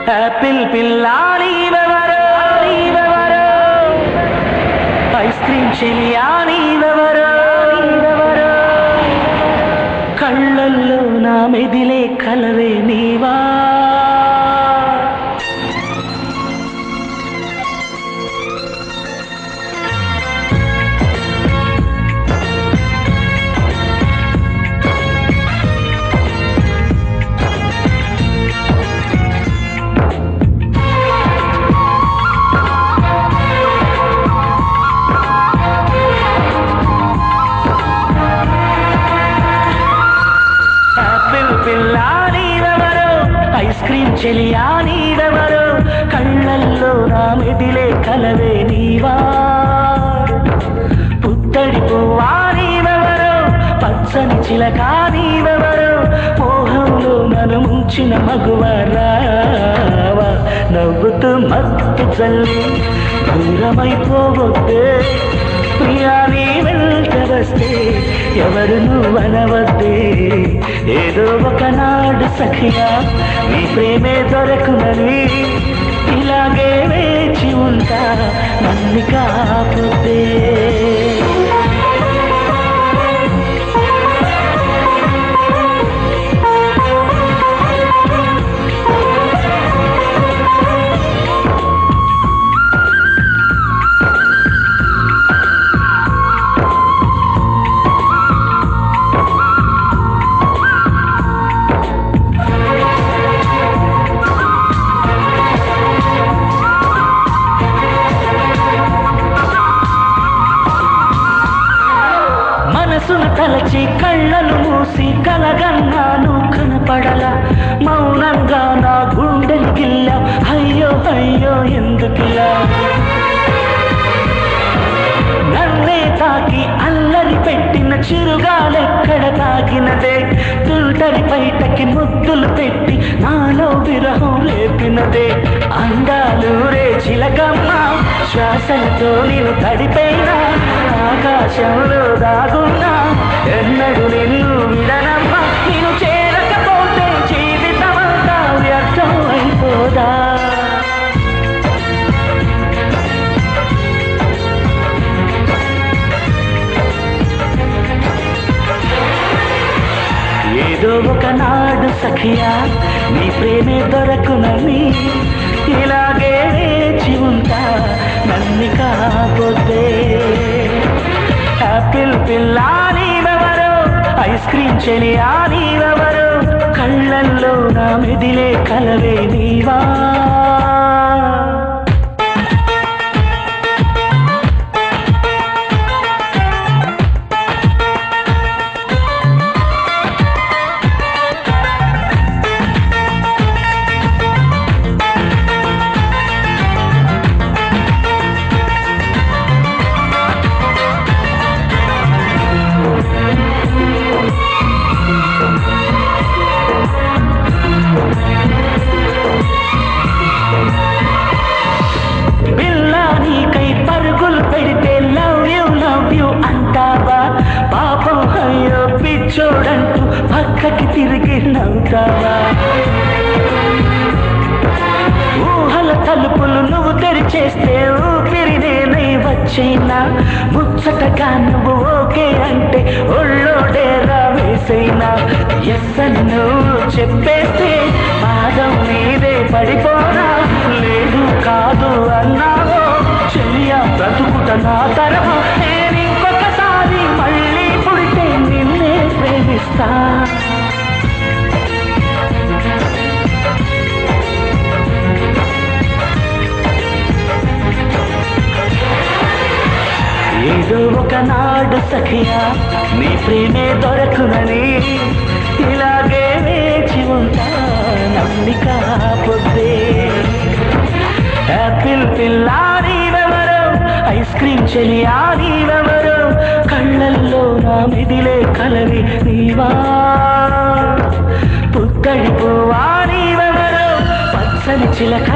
Apple పిల్లా నీవెవరో నీవెవరో ice cream చెలియా నీవెవరో నీవెవరో కళ్ళల్లో నా మెదిలే కలవే నీవా ఐస్ క్రీమ్ చెలియా నీవెవరో కళ్ళల్లో నా మెదిలే కలవే నీవా పుత్తడి పువ్వా నీవెవరో పచ్చని చిలక నీవెవరో మోహంలో నన్ను ముంచిన మగువరావా నవ్వుతూ మత్తు చల్లి దూరమైపోవద్దే ప్రియా నీ వెంట వస్తే ఎవరు నువ్వనవద్దే ఏదో ఒకనాడు సఖియా నీ ప్రేమే దొరకునని ఇలాగే వేచి ఉంటా నన్ను కాకపోతే మనసును తలచి కళ్ళను మూసి కలగన్నాను కనపడల మౌనంగా నా గుండెలు గిల్ల అయ్యో అయ్యో ఎందుకిలా నన్నే తాకి అల్లరి పెట్టిన చిరుగాలెక్కడ తాగినదే తుంటరి బయటకి ముద్దులు పెట్టి నాలో విరహం లేపినదే అందాలు రే చిలకమ్మ శ్వాసలతో నేను తడిపోయినా ఆకాశంలో దాగున్నా ఎన్నడు నిన్ను విడనమ్మా నేను చేరకపోతే జీవితమంతా వ్యర్థం అయిపోదా ఏదో ఒకనాడు సఖియా నీ ప్రేమే దొరకునని ఇలాగే వేచి ఉంటా నన్ను కాకపోతే యాపిల్ పిల్లా నీవెవరో ఐస్ క్రీమ్ చెలియా నీవెవరో కళ్ళల్లో నా మెదిలే కలవే నీవా పాపం అయ్యో పిచ్చోడంటూ పక్కకి తిరిగి నవ్వుతావా ఊహల తలుపులు నువ్వు తెరిచేస్తే ఊపిరి నేనై వచ్చైనా ముచ్చటగా నువ్వు ఓకే అంటే ఒళ్ళో డేరా వేసైనా ఎస్ అని నువ్వు చెప్పేస్తే పాదం మీదే పడిపోనా లేదు కాదు అన్నావో చెయ్యా బ్రతుకుట నా తరహా నేను ఇంకొకసారి మళ్ళీ పుడితే నిన్నే ప్రేమిస్తా ఏదో ఒకనాడు సఖియా నీ ప్రేమే దొరకునని ఇలాగే వేచి ఉంటా నన్ను కాకపోతే యాపిల్ పిల్లా నీవెవరో ఐస్ క్రీమ్ చెలియా నీవెవరో కళ్ళల్లో నా మెదిలే కలవి నీవా పుత్తడి పువ్వా నీవెవరో పచ్చని చిలక